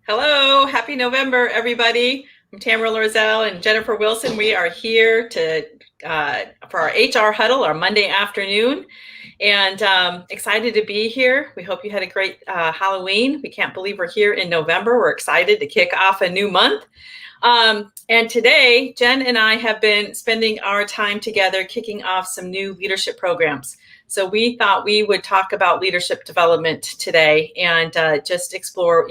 Hello, happy November, everybody. I'm Tamera Loerzel and Jennifer Wilson. We are here for our HR Huddle, our Monday afternoon, and excited to be here. We hope you had a great Halloween. We can't believe we're here in November. We're excited to kick off a new month. And today, Jen and I have been spending our time together kicking off some new leadership programs. So we thought we would talk about leadership development today and just explore,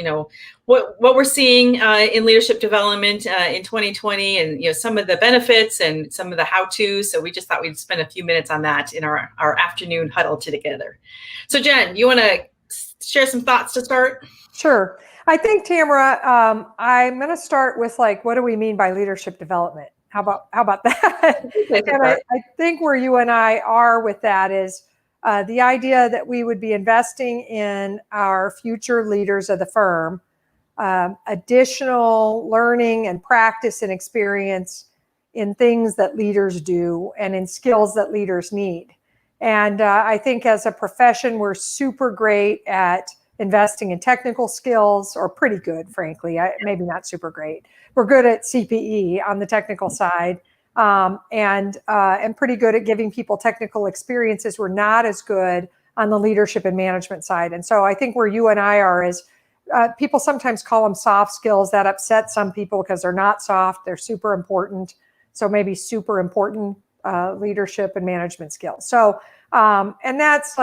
what we're seeing in leadership development in 2020, and some of the benefits and some of the how-tos. So we just thought we'd spend a few minutes on that in our afternoon huddle together. So Jen, you want to share some thoughts to start? Sure. I think, Tamera, I'm going to start with what do we mean by leadership development? How about that? And I think where you and I are with that is the idea that we would be investing in our future leaders of the firm, additional learning and practice and experience in things that leaders do and in skills that leaders need. And I think as a profession, we're super great at investing in technical skills, or pretty good, frankly, maybe not super great. We're good at CPE on the technical side, and pretty good at giving people technical experiences. We're not as good on the leadership and management side. And so I think where you and I are is people sometimes call them soft skills. That upsets some people because they're not soft. They're super important. So maybe super important leadership and management skills. So, and that's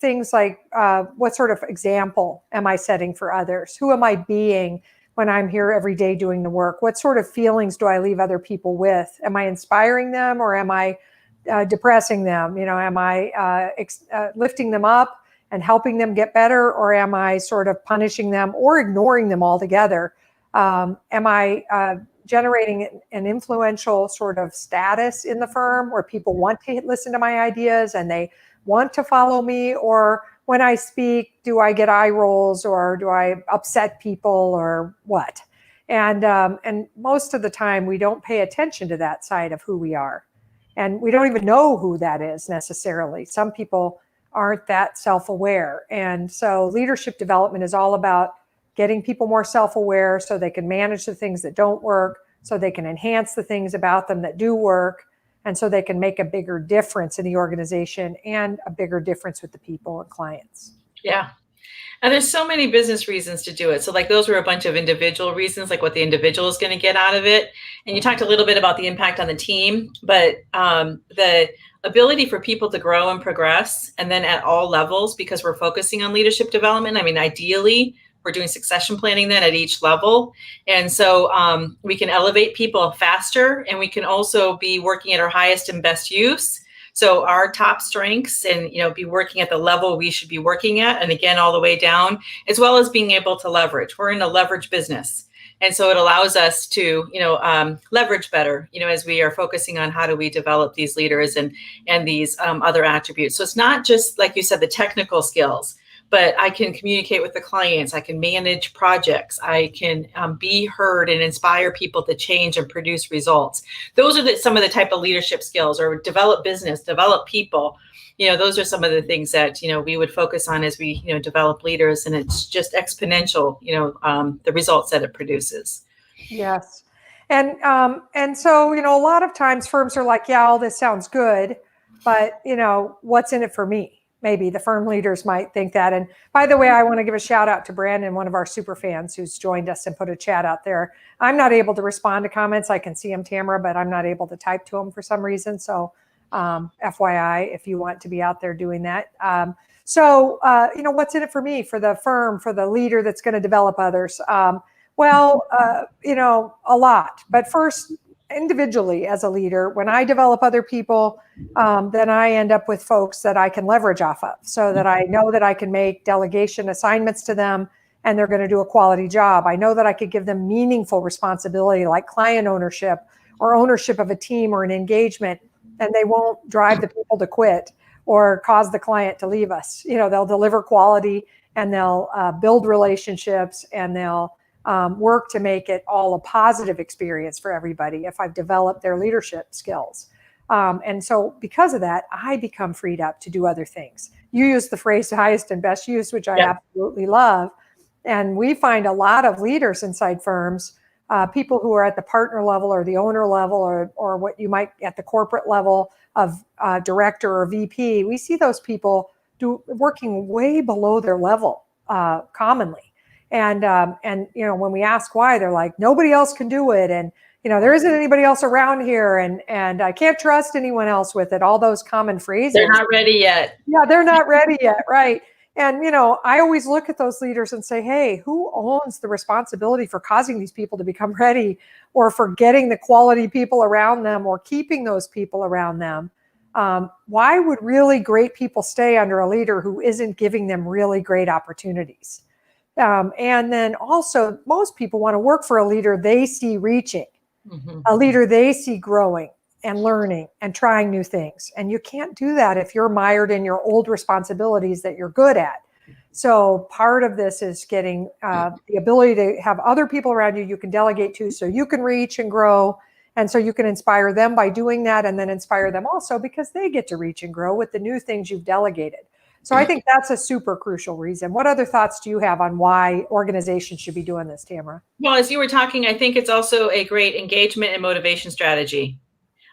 things like what sort of example am I setting for others? Who am I being when I'm here every day doing the work? What sort of feelings do I leave other people with? Am I inspiring them, or am I depressing them? Am I lifting them up and helping them get better, or am I sort of punishing them or ignoring them altogether? Am I generating an influential sort of status in the firm where people want to listen to my ideas and they want to follow me? Or when I speak, do I get eye rolls, or do I upset people, or what? And most of the time we don't pay attention to that side of who we are. And we don't even know who that is necessarily. Some people aren't that self-aware. And so leadership development is all about getting people more self-aware so they can manage the things that don't work, so they can enhance the things about them that do work, and so they can make a bigger difference in the organization and a bigger difference with the people and clients. Yeah. And there's so many business reasons to do it. So those were a bunch of individual reasons, like what the individual is going to get out of it. And you talked a little bit about the impact on the team, but the ability for people to grow and progress, and then at all levels, because we're focusing on leadership development. I mean, ideally, we're doing succession planning then at each level. And so we can elevate people faster, and we can also be working at our highest and best use. So our top strengths, and be working at the level we should be working at, and again, all the way down, as well as being able to leverage. We're in a leverage business. And so it allows us to, leverage better, as we are focusing on how do we develop these leaders and these other attributes. So it's not just, like you said, the technical skills, but I can communicate with the clients. I can manage projects. I can be heard and inspire people to change and produce results. Those are some of the type of leadership skills, or develop business, develop people. Those are some of the things that, we would focus on as we, develop leaders, and it's just exponential, the results that it produces. Yes. And so, a lot of times firms are like, yeah, all this sounds good, but, what's in it for me? Maybe the firm leaders might think that. And by the way, I want to give a shout out to Brandon, one of our super fans who's joined us and put a chat out there. I'm not able to respond to comments. I can see him, Tamera, but I'm not able to type to him for some reason. So FYI, if you want to be out there doing that. So what's in it for me, for the firm, for the leader that's going to develop others? A lot. But first, individually as a leader, when I develop other people, then I end up with folks that I can leverage off of, so that I know that I can make delegation assignments to them and they're going to do a quality job. I know that I could give them meaningful responsibility, like client ownership or ownership of a team or an engagement, and they won't drive the people to quit or cause the client to leave us. They'll deliver quality, and they'll build relationships, and they'll work to make it all a positive experience for everybody if I've developed their leadership skills. And so because of that, I become freed up to do other things. You use the phrase highest and best use, which I absolutely love. And we find a lot of leaders inside firms, people who are at the partner level or the owner level, or what you might at the corporate level of director or VP. We see those people working way below their level commonly. And when we ask why, they're like, nobody else can do it. And, there isn't anybody else around here. And I can't trust anyone else with it. All those common phrases. They're not ready yet. Yeah, they're not ready yet. Right. And, I always look at those leaders and say, hey, who owns the responsibility for causing these people to become ready, or for getting the quality people around them, or keeping those people around them? Why would really great people stay under a leader who isn't giving them really great opportunities? And then also, most people want to work for a leader they see reaching, a leader they see growing and learning and trying new things. And you can't do that if you're mired in your old responsibilities that you're good at. So part of this is getting the ability to have other people around you can delegate to, so you can reach and grow. And so you can inspire them by doing that, and then inspire them also because they get to reach and grow with the new things you've delegated. So I think that's a super crucial reason. What other thoughts do you have on why organizations should be doing this, Tamera? Well, as you were talking, I think it's also a great engagement and motivation strategy.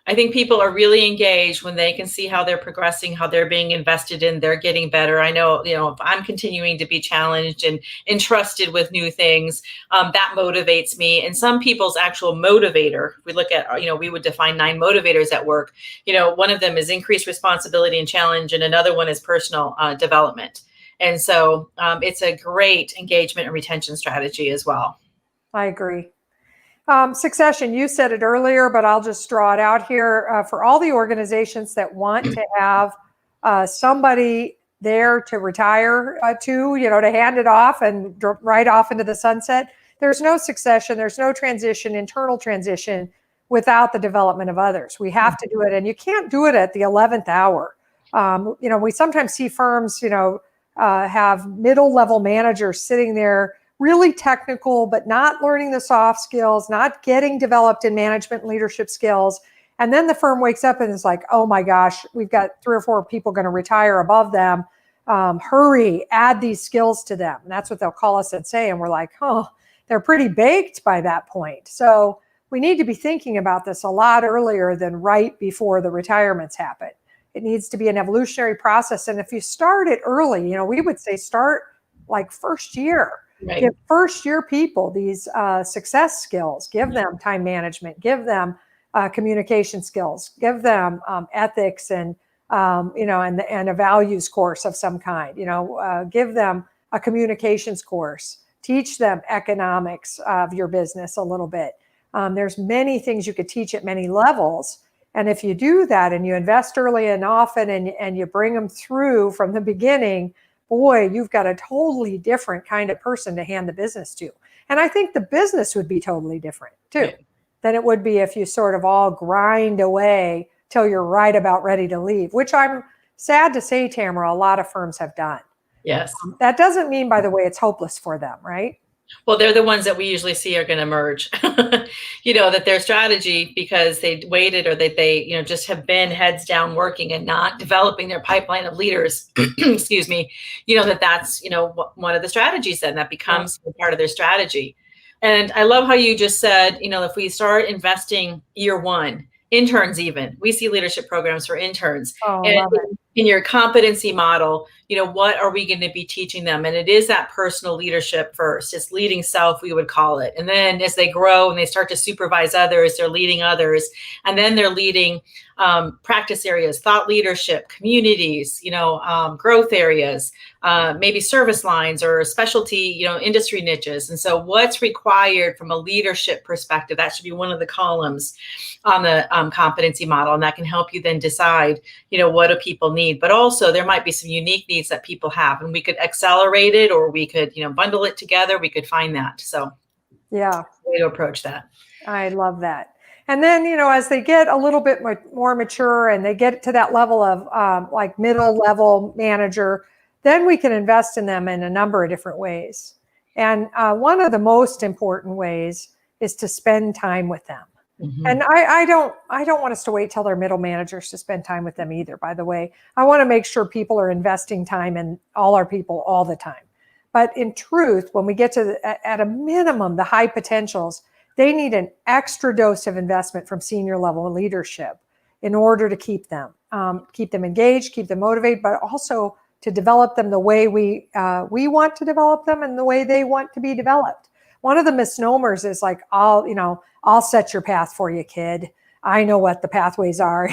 I think people are really engaged when they can see how they're progressing, how they're being invested in, they're getting better. I know, if I'm continuing to be challenged and entrusted with new things, that motivates me. And some people's actual motivator, we look at, we would define 9 motivators at work. One of them is increased responsibility and challenge, and another one is personal development. And so it's a great engagement and retention strategy as well. I agree. Succession, you said it earlier, but I'll just draw it out here. For all the organizations that want to have somebody there to retire to hand it off and right off into the sunset, there's no succession, there's no transition, internal transition, without the development of others. We have to do it, and you can't do it at the 11th hour. We sometimes see firms, have middle-level managers sitting there, really technical, but not learning the soft skills, not getting developed in management and leadership skills. And then the firm wakes up and is like, oh my gosh, we've got 3 or 4 people going to retire above them. Hurry, add these skills to them. And that's what they'll call us and say. And we're like, oh, they're pretty baked by that point. So we need to be thinking about this a lot earlier than right before the retirements happen. It needs to be an evolutionary process. And if you start it early, we would say start like first year. Right. Give first-year people these success skills. Give them time management. Give them communication skills. Give them ethics and and a values course of some kind. Give them a communications course. Teach them economics of your business a little bit. There's many things you could teach at many levels. And if you do that and you invest early and often and you bring them through from the beginning, boy, you've got a totally different kind of person to hand the business to. And I think the business would be totally different too than it would be if you sort of all grind away till you're right about ready to leave, which I'm sad to say, Tamera, a lot of firms have done. Yes. That doesn't mean, by the way, it's hopeless for them, right? Well, they're the ones that we usually see are going to merge, that their strategy, because they waited or that they, just have been heads down working and not developing their pipeline of leaders, excuse me, that's, one of the strategies then that becomes part of their strategy. And I love how you just said, if we start investing year one, interns even, we see leadership programs for interns. Oh, and in your competency model, what are we going to be teaching them? And it is that personal leadership first. It's leading self, we would call it. And then as they grow and they start to supervise others, they're leading others. And then they're leading practice areas, thought leadership, communities, growth areas, maybe service lines or specialty, industry niches. And so what's required from a leadership perspective, that should be one of the columns on the competency model. And that can help you then decide, what do people need? But also there might be some unique needs that people have, and we could accelerate it, or we could, bundle it together. We could find that. So yeah, way to approach that. I love that. And then, as they get a little bit more mature and they get to that level of like middle level manager, then we can invest in them in a number of different ways. And one of the most important ways is to spend time with them. Mm-hmm. And I don't want us to wait till they're middle managers to spend time with them either, by the way. I want to make sure people are investing time in all our people all the time. But in truth, when we get to at a minimum, the high potentials, they need an extra dose of investment from senior level leadership in order to keep them engaged, keep them motivated, but also to develop them the way we want to develop them and the way they want to be developed. One of the misnomers is like, I'll set your path for you, kid. I know what the pathways are.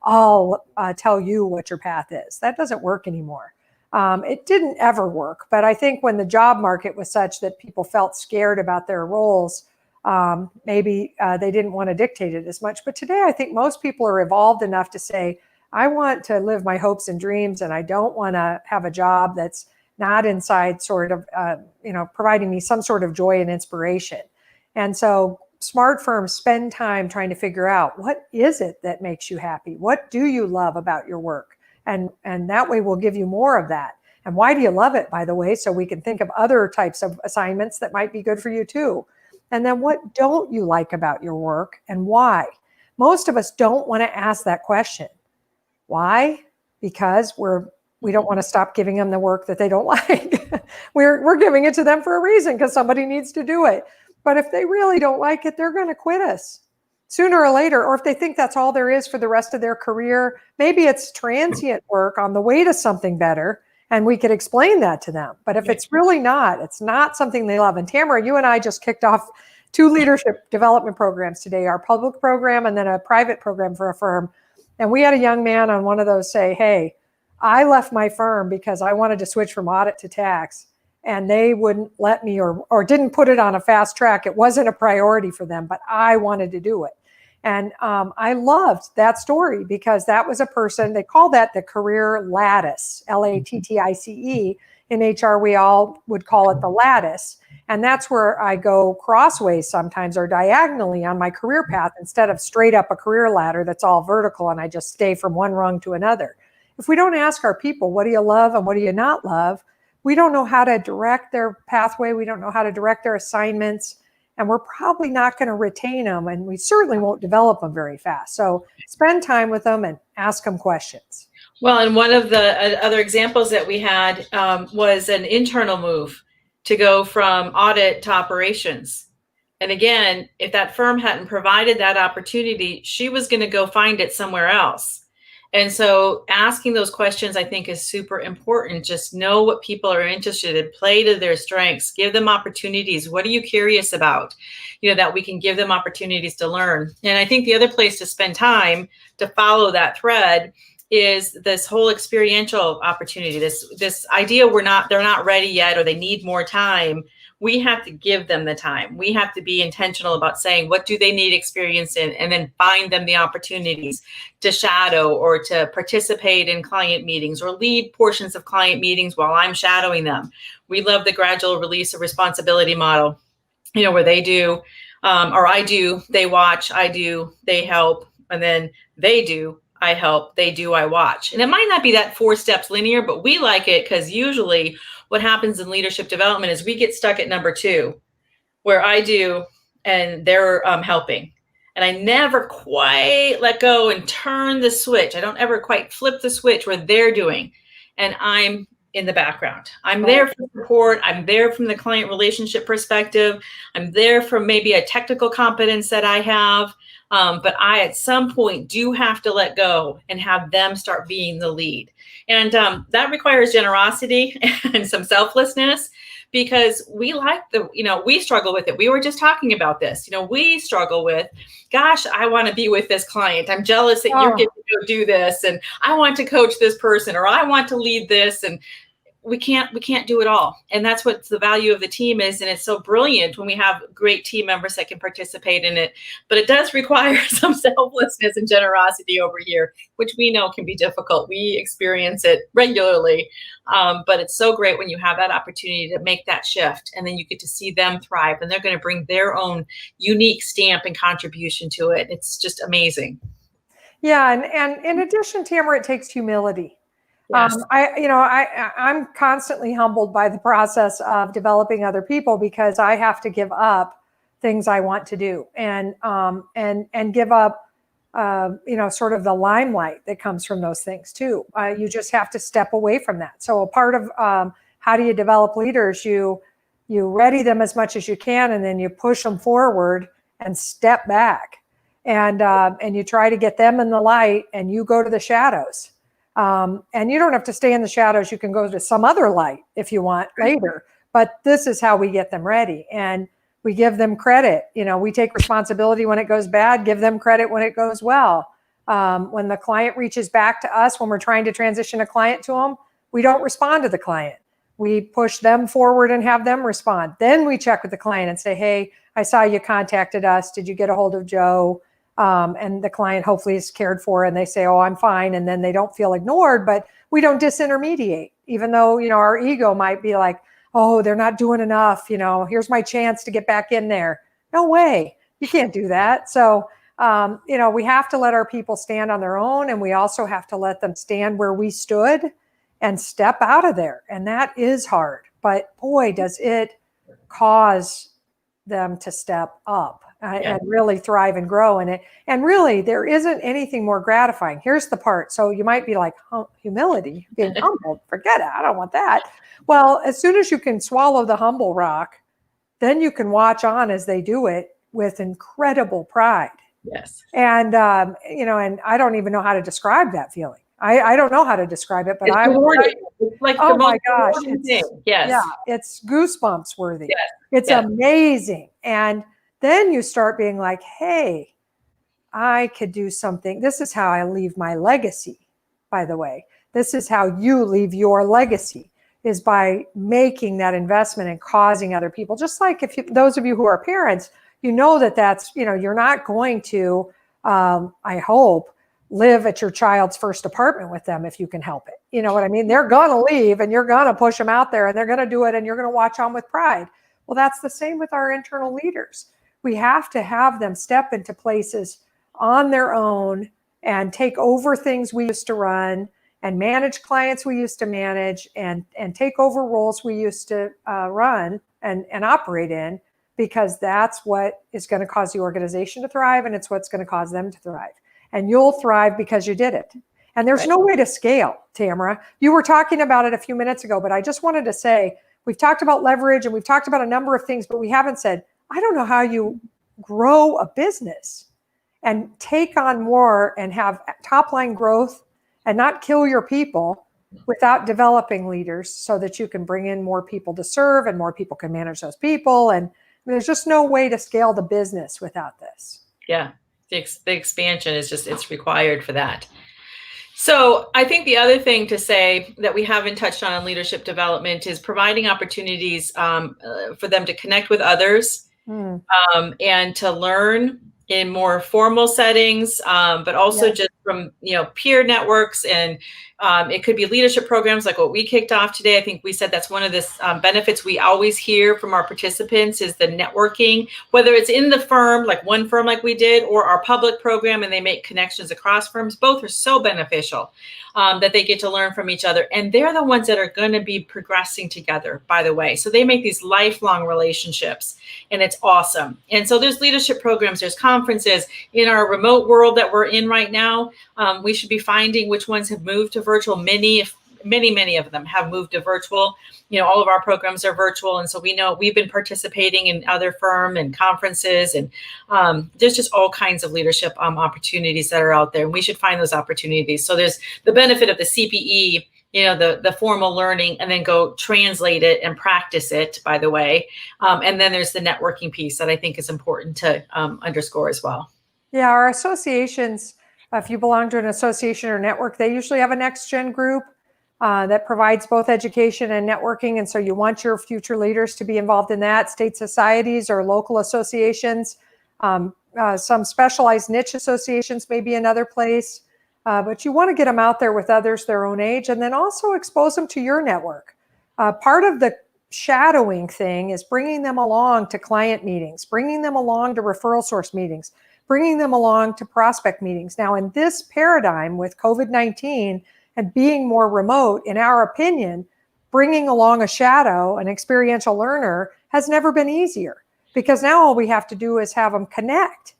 I'll tell you what your path is. That doesn't work anymore. It didn't ever work, but I think when the job market was such that people felt scared about their roles, maybe they didn't want to dictate it as much. But today, I think most people are evolved enough to say, I want to live my hopes and dreams, and I don't want to have a job that's not inside sort of, providing me some sort of joy and inspiration. And so smart firms spend time trying to figure out, what is it that makes you happy? What do you love about your work? And that way we'll give you more of that. And why do you love it, by the way? So we can think of other types of assignments that might be good for you too. And then what don't you like about your work and why? Most of us don't want to ask that question. Why? Because we don't want to stop giving them the work that they don't like. We're giving it to them for a reason, because somebody needs to do it. But if they really don't like it, they're going to quit us sooner or later. Or if they think that's all there is for the rest of their career, maybe it's transient work on the way to something better, and we could explain that to them. But if it's really not, it's not something they love. And Tamera, you and I just kicked off 2 leadership development programs today, our public program and then a private program for a firm. And we had a young man on one of those say, hey, I left my firm because I wanted to switch from audit to tax, and they wouldn't let me or didn't put it on a fast track. It wasn't a priority for them, but I wanted to do it. And I loved that story, because that was a person, they call that the career lattice, Lattice. In HR, we all would call it the lattice. And that's where I go crossways sometimes, or diagonally on my career path, instead of straight up a career ladder that's all vertical and I just stay from one rung to another. If we don't ask our people, what do you love and what do you not love? We don't know how to direct their pathway. We don't know how to direct their assignments. And we're probably not going to retain them, and we certainly won't develop them very fast. So spend time with them and ask them questions. Well, and one of the other examples that we had was an internal move to go from audit to operations. And again, if that firm hadn't provided that opportunity, she was going to go find it somewhere else. And so asking those questions, I think, is super important. Just know what people are interested in, play to their strengths, give them opportunities. What are you curious about? That we can give them opportunities to learn. And I think the other place to spend time to follow that thread is this whole experiential opportunity, this idea they're not ready yet, or they need more time. We have to give them the time. We have to be intentional about saying, what do they need experience in, and then find them the opportunities to shadow or to participate in client meetings or lead portions of client meetings while I'm shadowing them. We love the gradual release of responsibility model, where they do, or I do, they watch, I do, they help, and then they do, I help, they do, I watch. And it might not be that 4 steps linear, but we like it, because usually what happens in leadership development is we get stuck at number 2, where I do and they're helping. And I never quite let go and turn the switch. I don't ever quite flip the switch where they're doing and I'm in the background. I'm there for support. I'm there from the client relationship perspective. I'm there from maybe a technical competence that I have. But I, at some point, do have to let go and have them start being the lead. And that requires generosity and some selflessness, because we like we struggle with it. We were just talking about this. We struggle with, gosh, I want to be with this client. I'm jealous that you're getting to go do this. And I want to coach this person, or I want to lead this. And we can't do it all. And that's what the value of the team is. And it's so brilliant when we have great team members that can participate in it. But it does require some selflessness and generosity over here, which we know can be difficult. We experience it regularly. But it's so great when you have that opportunity to make that shift, and then you get to see them thrive, and they're going to bring their own unique stamp and contribution to it. It's just amazing. Yeah. And in addition, Tamera, it takes humility. Yes. I'm constantly humbled by the process of developing other people, because I have to give up things I want to do, and give up, sort of the limelight that comes from those things too. You just have to step away from that. So a part of how do you develop leaders? You ready them as much as you can, and then you push them forward and step back, and you try to get them in the light, and you go to the shadows. And you don't have to stay in the shadows. You can go to some other light if you want later. But this is how we get them ready. And we give them credit. We take responsibility when it goes bad, give them credit when it goes well. When the client reaches back to us, when we're trying to transition a client to them, we don't respond to the client. We push them forward and have them respond. Then we check with the client and say, hey, I saw you contacted us. Did you get a hold of Joe? And the client hopefully is cared for, and they say, oh, I'm fine. And then they don't feel ignored, but we don't disintermediate, even though, our ego might be like, oh, they're not doing enough. Here's my chance to get back in there. No way. You can't do that. So, we have to let our people stand on their own, and we also have to let them stand where we stood and step out of there. And that is hard, but boy, does it cause them to step up. And really thrive and grow in it. And really, there isn't anything more gratifying. Here's the part. So you might be like, humility, being humbled, forget it. I don't want that. Well, as soon as you can swallow the humble rock, then you can watch on as they do it with incredible pride. Yes. And, and I don't even know how to describe that feeling. I don't know how to describe it, but it's like oh my gosh. Yes. Yeah, it's goosebumps worthy. Yes. It's amazing. And then you start being like, hey, I could do something. This is how I leave my legacy, by the way. This is how you leave your legacy, is by making that investment and causing other people. Just like those of you who are parents, that's, you're not going to, I hope, live at your child's first apartment with them if you can help it. You know what I mean? They're going to leave, and you're going to push them out there, and they're going to do it, and you're going to watch on with pride. Well, that's the same with our internal leaders. We have to have them step into places on their own and take over things we used to run, and manage clients we used to manage, and take over roles we used to run and operate in, because that's what is going to cause the organization to thrive, and it's what's going to cause them to thrive. And you'll thrive because you did it. And there's no way to scale, Tamera. You were talking about it a few minutes ago, but I just wanted to say, we've talked about leverage and we've talked about a number of things, but we haven't said, I don't know how you grow a business and take on more and have top line growth and not kill your people without developing leaders so that you can bring in more people to serve and more people can manage those people. And there's just no way to scale the business without this. Yeah. The expansion is it's required for that. So I think the other thing to say that we haven't touched on in leadership development is providing opportunities for them to connect with others and to learn in more formal settings, but also just from peer networks, and it could be leadership programs like what we kicked off today. I think we said that's one of the benefits we always hear from our participants is the networking, whether it's in the firm, like one firm like we did, or our public program, and they make connections across firms. Both are so beneficial that they get to learn from each other. And they're the ones that are going to be progressing together, by the way. So they make these lifelong relationships, and it's awesome. And so there's leadership programs, there's conferences. In our remote world that we're in right now, we should be finding which ones have moved to virtual. Many of them have moved to virtual. All of our programs are virtual. And so we know we've been participating in other firm and conferences, and there's just all kinds of leadership opportunities that are out there. And we should find those opportunities. So there's the benefit of the CPE, the formal learning, and then go translate it and practice it, by the way. And then there's the networking piece that I think is important to underscore as well. Yeah, our associations, if you belong to an association or network, they usually have a next gen group that provides both education and networking. And so you want your future leaders to be involved in that. State societies or local associations, some specialized niche associations may be another place. But you want to get them out there with others their own age, and then also expose them to your network. Part of the shadowing thing is bringing them along to client meetings, bringing them along to referral source meetings, bringing them along to prospect meetings. Now, in this paradigm with COVID-19 and being more remote, in our opinion, bringing along a shadow, an experiential learner, has never been easier, because now all we have to do is have them connect.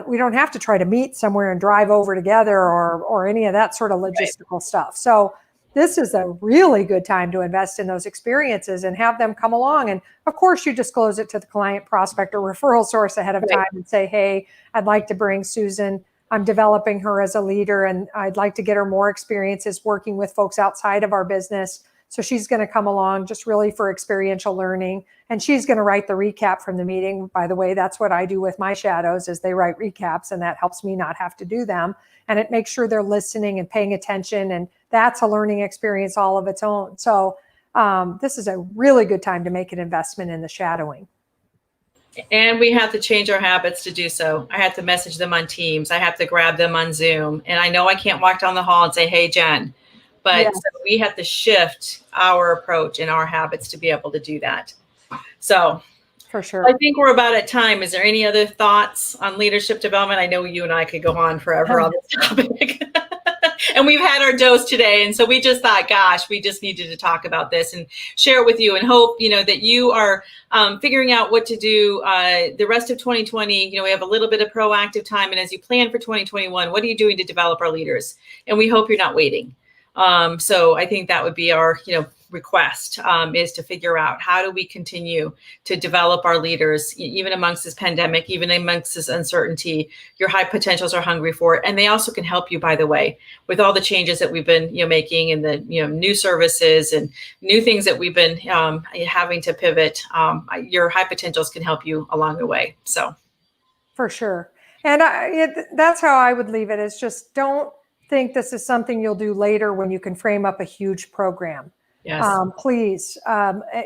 We don't have to try to meet somewhere and drive over together or any of that sort of logistical stuff. So this is a really good time to invest in those experiences and have them come along. And of course, you disclose it to the client, prospect, or referral source ahead of time and say, hey, I'd like to bring Susan. I'm developing her as a leader, and I'd like to get her more experiences working with folks outside of our business. So she's going to come along just really for experiential learning. And she's going to write the recap from the meeting. By the way, that's what I do with my shadows, is they write recaps, and that helps me not have to do them. And it makes sure they're listening and paying attention. And that's a learning experience all of its own. So this is a really good time to make an investment in the shadowing. And we have to change our habits to do so. I have to message them on Teams. I have to grab them on Zoom. And I know I can't walk down the hall and say, hey, Jen, but Yes. so we have to shift our approach and our habits to be able to do that. So for sure. I think we're about at time. Is there any other thoughts on leadership development? I know you and I could go on forever on this topic. And we've had our dose today. And so we just thought, gosh, we just needed to talk about this and share it with you, and hope, that you are figuring out what to do the rest of 2020. We have a little bit of proactive time. And as you plan for 2021, what are you doing to develop our leaders? And we hope you're not waiting. So I think that would be our, request is to figure out, how do we continue to develop our leaders, even amongst this pandemic, even amongst this uncertainty. Your high potentials are hungry for it. And they also can help you, by the way, with all the changes that we've been making, and the new services and new things that we've been having to pivot. Your high potentials can help you along the way. So for sure. And that's how I would leave it, is just don't think this is something you'll do later when you can frame up a huge program. yes. Please,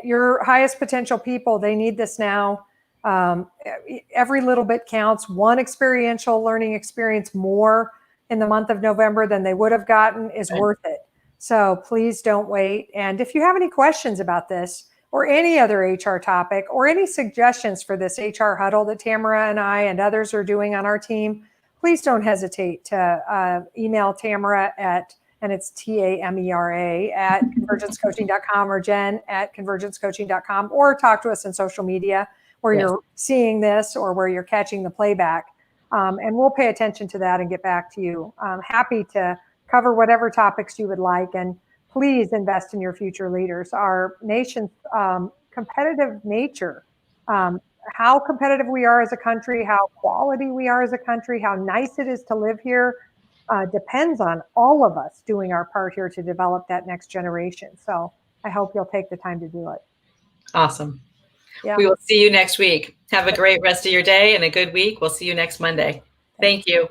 your highest potential people, they need this now. Every little bit counts. One experiential learning experience more in the month of November than they would have gotten is worth it. So please don't wait. And if you have any questions about this or any other HR topic, or any suggestions for this HR huddle that Tamera and I and others are doing on our team, please don't hesitate to email Tamera and it's Tamera at convergencecoaching.com, or Jen at convergencecoaching.com, or talk to us on social media where you're seeing this or where you're catching the playback. And we'll pay attention to that and get back to you. I'm happy to cover whatever topics you would like. And please invest in your future leaders. Our nation's competitive nature, how competitive we are as a country, how quality we are as a country, how nice it is to live here, depends on all of us doing our part here to develop that next generation. So I hope you'll take the time to do it. Awesome. Yeah. We will see you next week. Have a great rest of your day and a good week. We'll see you next Monday. Thank you.